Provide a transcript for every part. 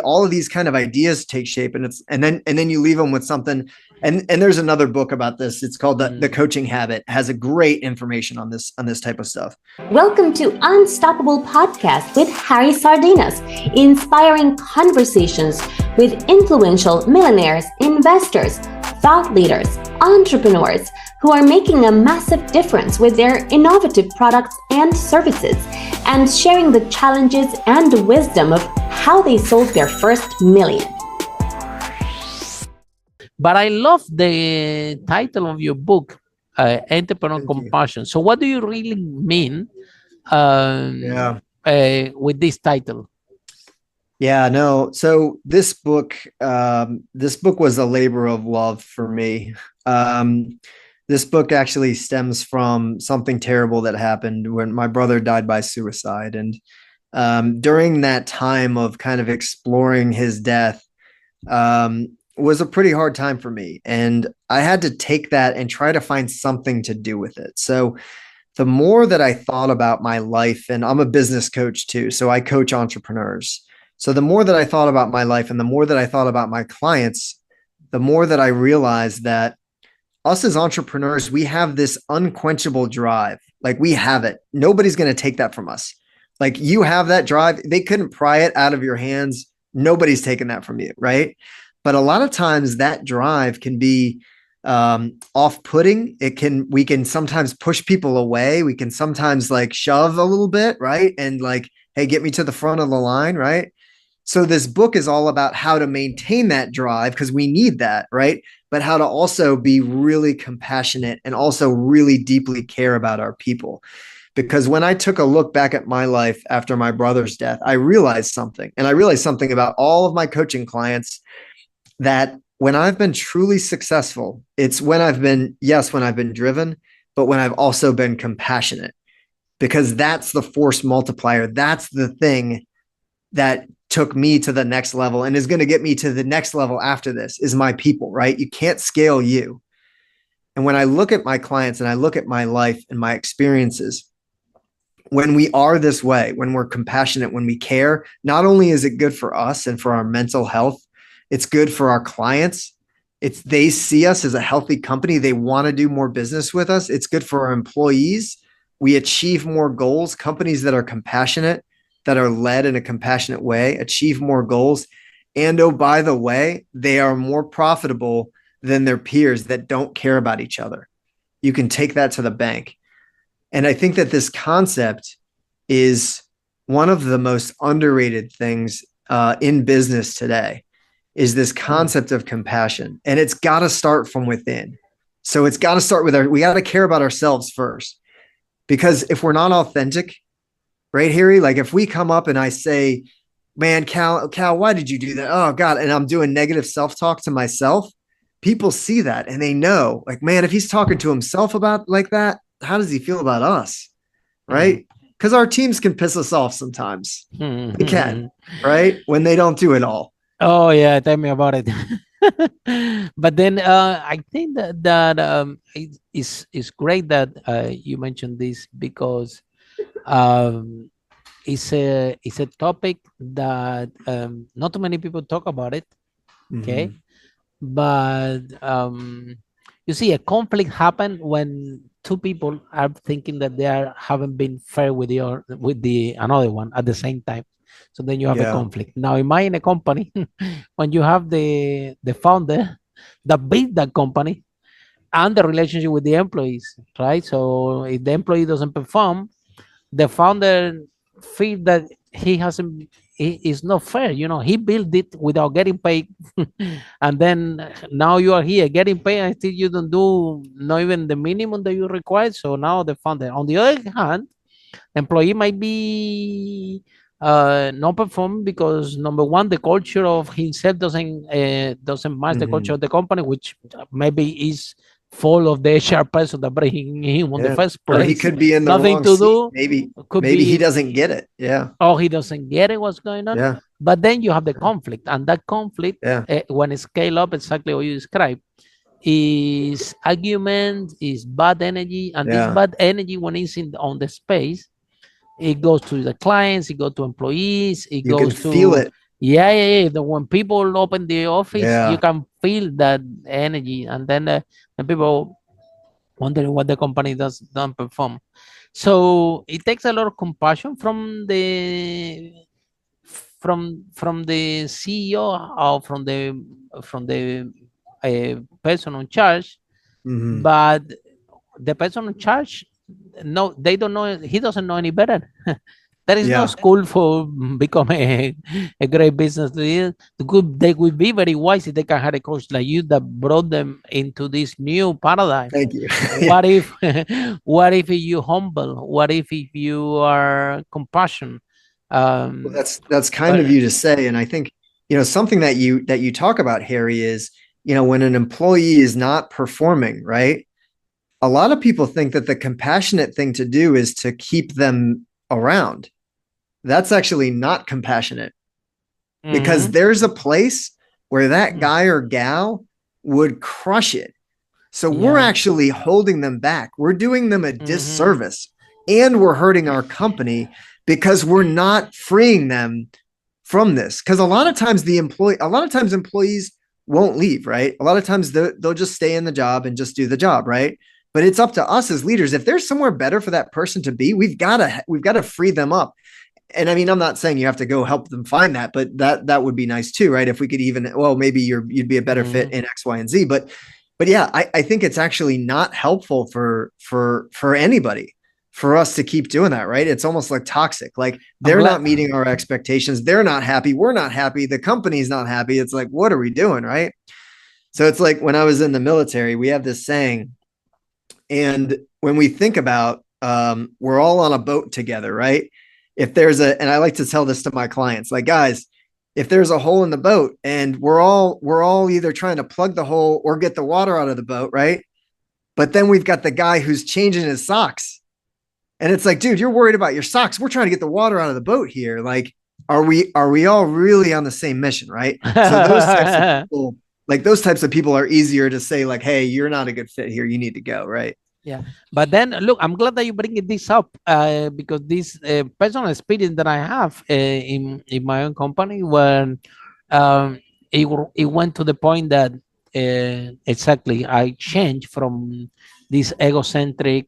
all of these kind of ideas take shape, and then you leave them with something. And there's another book about this. It's called the Coaching Habit. It has a great information on this type of stuff. Welcome to Unstoppable Podcast with Harry Sardinas, inspiring conversations with influential millionaires, investors, thought leaders, entrepreneurs who are making a massive difference with their innovative products and services, and sharing the challenges and wisdom of how they sold their first million. But I love the title of your book, Entrepreneur Compassion. So what do you really mean with this title? Yeah, no. So this book was a labor of love for me. This book actually stems from something terrible that happened when my brother died by suicide. And during that time of kind of exploring his death, was a pretty hard time for me. And I had to take that and try to find something to do with it. So the more that I thought about my life, and I'm a business coach too, so I coach entrepreneurs. So the more that I thought about my life and the more that I thought about my clients, the more that I realized that us as entrepreneurs, we have this unquenchable drive. Like, we have it. Nobody's going to take that from us. Like, you have that drive. They couldn't pry it out of your hands. Nobody's taking that from you, right? But a lot of times that drive can be off-putting. We can sometimes push people away. We can sometimes like shove a little bit, right? And like, hey, get me to the front of the line, right? So this book is all about how to maintain that drive, because we need that, right? But how to also be really compassionate and also really deeply care about our people. Because when I took a look back at my life after my brother's death, I realized something. And I realized something about all of my coaching clients, that when I've been truly successful, it's when I've been driven, but when I've also been compassionate, because that's the force multiplier. That's the thing that took me to the next level and is going to get me to the next level after this, is my people, right? You can't scale you. And when I look at my clients and I look at my life and my experiences, when we are this way, when we're compassionate, when we care, not only is it good for us and for our mental health, it's good for our clients. They see us as a healthy company. They want to do more business with us. It's good for our employees. We achieve more goals. Companies that are compassionate, that are led in a compassionate way, achieve more goals. And oh, by the way, they are more profitable than their peers that don't care about each other. You can take that to the bank. And I think that this concept is one of the most underrated things in business today, is this concept of compassion. And it's got to start from within. So it's got to start with we got to care about ourselves first. Because if we're not authentic, right, Harry? Like, if we come up and I say, man, Cal, why did you do that? Oh God. And I'm doing negative self-talk to myself. People see that and they know, like, man, if he's talking to himself about like that, how does he feel about us? Right? Because our teams can piss us off sometimes. They can, right? When they don't do it all. Oh yeah, tell me about it. But then I think that it's great that you mentioned this, because it's a topic that not too many people talk about it. Okay, but you see, a conflict happen when two people are thinking that they haven't been fair with the another one at the same time. So then you have a conflict. Now, imagine a company when you have the founder that built that company and the relationship with the employees, right? So if the employee doesn't perform, the founder feels that he is not fair. You know, he built it without getting paid. And then now you are here getting paid and still you don't do not even the minimum that you require. So now the founder, on the other hand, employee might be not perform because, number one, the culture of himself doesn't match the culture of the company, which maybe is full of the HR person that bring him on the first place. Or he could be in the nothing wrong to seat. do. Maybe he doesn't get it. Yeah. Oh, he doesn't get it. What's going on? Yeah. But then you have the conflict, and that conflict, when it scale up, exactly what you described, is argument, is bad energy, and this bad energy, when it's on the space, it goes to the clients, it goes to employees, it goes to feel it. When people open the office, you can feel that energy, and then the people wondering what the company don't perform. So it takes a lot of compassion from the CEO or from the person in charge, but the person in charge, no, they don't know. He doesn't know any better. There is no school for become a great business leader. They would be very wise if they can have a coach like you that brought them into this new paradigm. Thank you. What if, what if you humble? What if you are compassionate? Well, that's kind of you to say, and I think something that you talk about, Harry, is when an employee is not performing, right? A lot of people think that the compassionate thing to do is to keep them around. That's actually not compassionate, because there's a place where that guy or gal would crush it. So we're actually holding them back. We're doing them a disservice, and we're hurting our company because we're not freeing them from this. Because a lot of times employees won't leave, right? A lot of times they'll just stay in the job and just do the job, right? But it's up to us as leaders. If there's somewhere better for that person to be, we've got to free them up. And I mean, I'm not saying you have to go help them find that, but that would be nice too, right? If we could even, well, maybe you'd be a better fit in X, Y, and Z. But yeah, I think it's actually not helpful for anybody for us to keep doing that, right? It's almost like toxic. Like they're not meeting our expectations. They're not happy. We're not happy. The company's not happy. It's like, what are we doing, right? So it's like when I was in the military, we have this saying, and when we think about, we're all on a boat together, right? If there's and I like to tell this to my clients, like, guys, if there's a hole in the boat and we're all either trying to plug the hole or get the water out of the boat, right? But then we've got the guy who's changing his socks. And it's like, dude, you're worried about your socks. We're trying to get the water out of the boat here. Like, are we all really on the same mission, right? So those types of people are easier to say, like, hey, you're not a good fit here. You need to go, right? Yeah, but then look, I'm glad that you bring this up because this personal experience that I have in my own company, when it went to the point that exactly I changed from this egocentric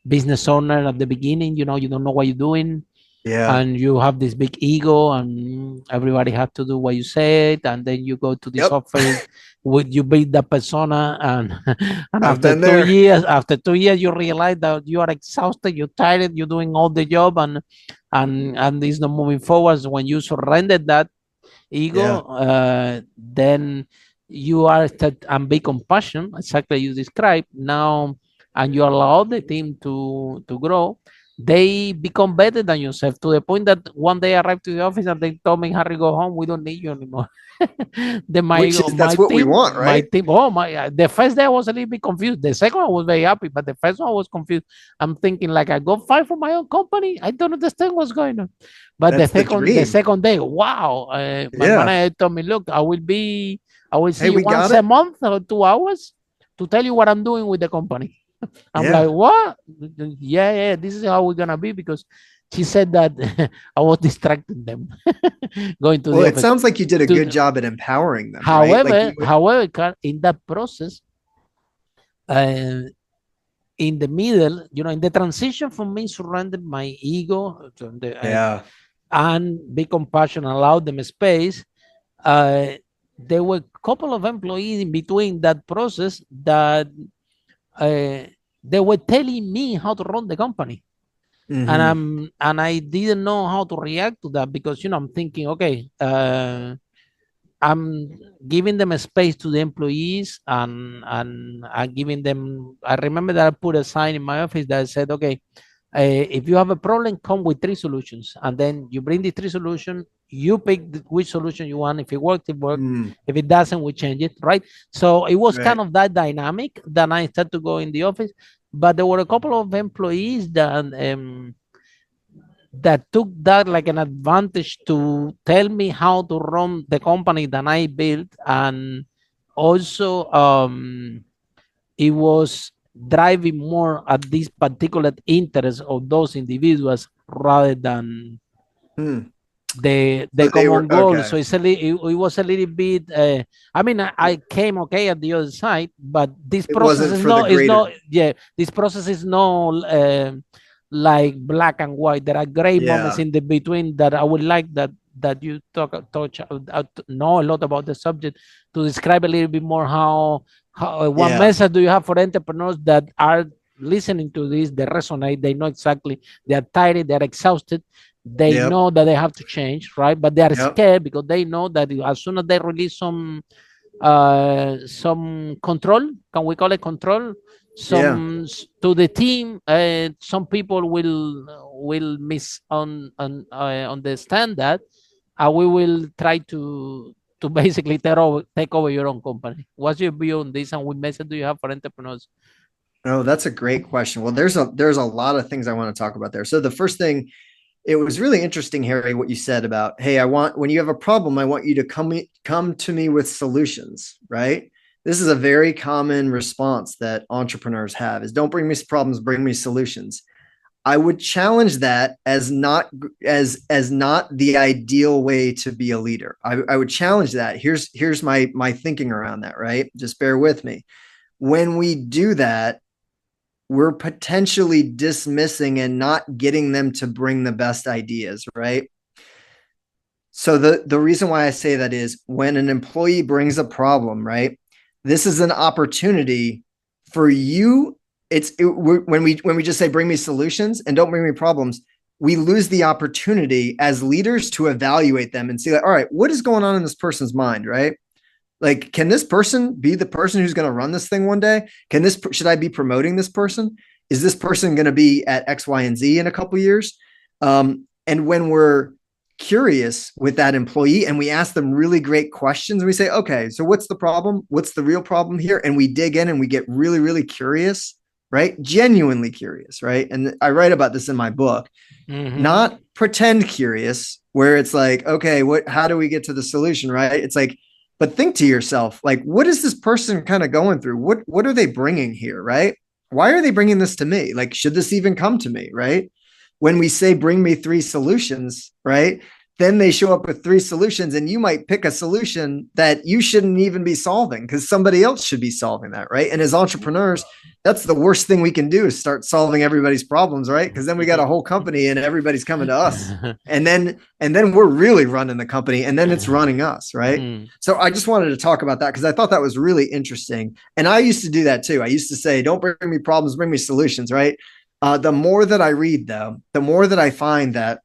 business owner at the beginning. You don't know what you're doing. And you have this big ego, and everybody has to do what you said, and then you go to this office with you build the persona, and after 2 years you realize that you are exhausted, you're tired, you're doing all the job, and it's not moving forward. So when you surrender that ego, then you are and be compassion, exactly you described now, and you allow the team to grow. They become better than yourself, to the point that one day I arrived to the office and they told me, Harry, go home. We don't need you anymore. That's what we want, right? The first day I was a little bit confused. The second one I was very happy, but the first one I was confused. I'm thinking, like, I got fired from my own company. I don't understand what's going on. But the second day, wow. My manager told me, look, I will see you once a month or 2 hours to tell you what I'm doing with the company. I'm like, what? Yeah, this is how we're gonna be, because she said that I was distracting them going to the office. It sounds like you did a good job at empowering them. However, in that process, in the middle, in the transition from me surrendering my ego and be compassionate, allow them space, there were a couple of employees in between that process that they were telling me how to run the company. And I didn't know how to react to that, because I'm thinking, okay, I'm giving them a space to the employees, and I'm giving them. I remember that I put a sign in my office that said, okay, if you have a problem, come with 3 solutions, and then you bring the 3 solutions. You pick which solution you want. If it works, it works. If it doesn't, we change it, right? So it was kind of that dynamic that I started to go in the office. But there were a couple of employees that took that like an advantage to tell me how to run the company that I built. And also it was driving more at this particular interest of those individuals rather than the common goal. Okay. So it was a little bit. I mean, I came okay at the other side, but this process this process is not like black and white. There are gray moments in the between that I would like that you know a lot about the subject to describe a little bit more how what message do you have for entrepreneurs that are listening to this, they resonate, they know exactly, they're tired, they're exhausted, they know that they have to change, right? But they are scared because they know that as soon as they release some control, can we call it control, to the team, some people will understand that, and we will try to basically take over your own company. What's your view on this, and what message do you have for entrepreneurs? Oh, that's a great question. Well, there's a lot of things I want to talk about there. So the first thing, it was really interesting, Harry, what you said about, hey, when you have a problem, I want you to come to me with solutions, right? This is a very common response that entrepreneurs have, is don't bring me problems, bring me solutions. I would challenge that as not the ideal way to be a leader. I would challenge that. Here's my thinking around that, right? Just bear with me. When we do that, we're potentially dismissing and not getting them to bring the best ideas, right? So the reason why I say that is when an employee brings a problem, right? This is an opportunity for you. When we just say, bring me solutions and don't bring me problems, we lose the opportunity as leaders to evaluate them and see, like, all right, what is going on in this person's mind, right? Like, can this person be the person who's going to run this thing one day? Should I be promoting this person? Is this person going to be at X, Y, and Z in a couple of years? And when we're curious with that employee and we ask them really great questions, and we say, okay, so what's the problem? What's the real problem here? And we dig in and we get really, really curious, right? Genuinely curious, right? And I write about this in my book, not pretend curious, where it's like, okay, how do we get to the solution, right? It's like, but think to yourself, like, what is this person kind of going through? What are they bringing here, right? Why are they bringing this to me? Like, should this even come to me, right? When we say, bring me 3 solutions, right? Then they show up with 3 solutions, and you might pick a solution that you shouldn't even be solving because somebody else should be solving that, right? And as entrepreneurs, that's the worst thing we can do, is start solving everybody's problems, right? Because then we got a whole company and everybody's coming to us, and then we're really running the company, and then it's running us, right? So I just wanted to talk about that because I thought that was really interesting, and I used to do that too. I used to say, don't bring me problems, bring me solutions, right? The more that I read, though, the more that I find that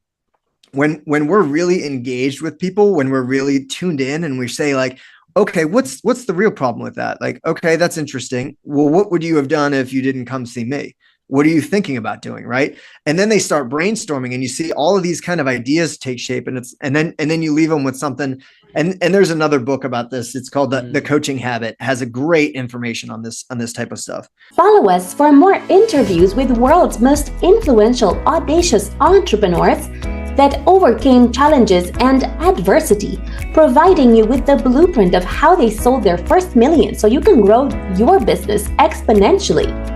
when we're really engaged with people, when we're really tuned in and we say, like, okay, what's the real problem with that? Like, okay, that's interesting. Well, what would you have done if you didn't come see me? What are you thinking about doing? Right. And then they start brainstorming and you see all of these kind of ideas take shape, and then you leave them with something. And there's another book about this. It's called the Coaching Habit. It has a great information on this type of stuff. Follow us for more interviews with world's most influential, audacious entrepreneurs that overcame challenges and adversity, providing you with the blueprint of how they sold their first million so you can grow your business exponentially.